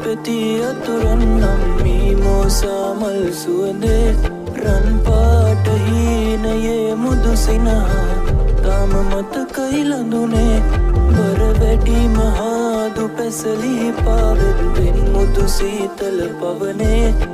පෙති අතුරන් නම් මී මෝසා මල් සුවඳේ රන් පාට හීනයේ මුදු සිනහා තාම මතකයි ලඳුනේ බර වැඩි මහාදු පැසලි පාවෙත් පෙන් මුදු සීතල පවනේ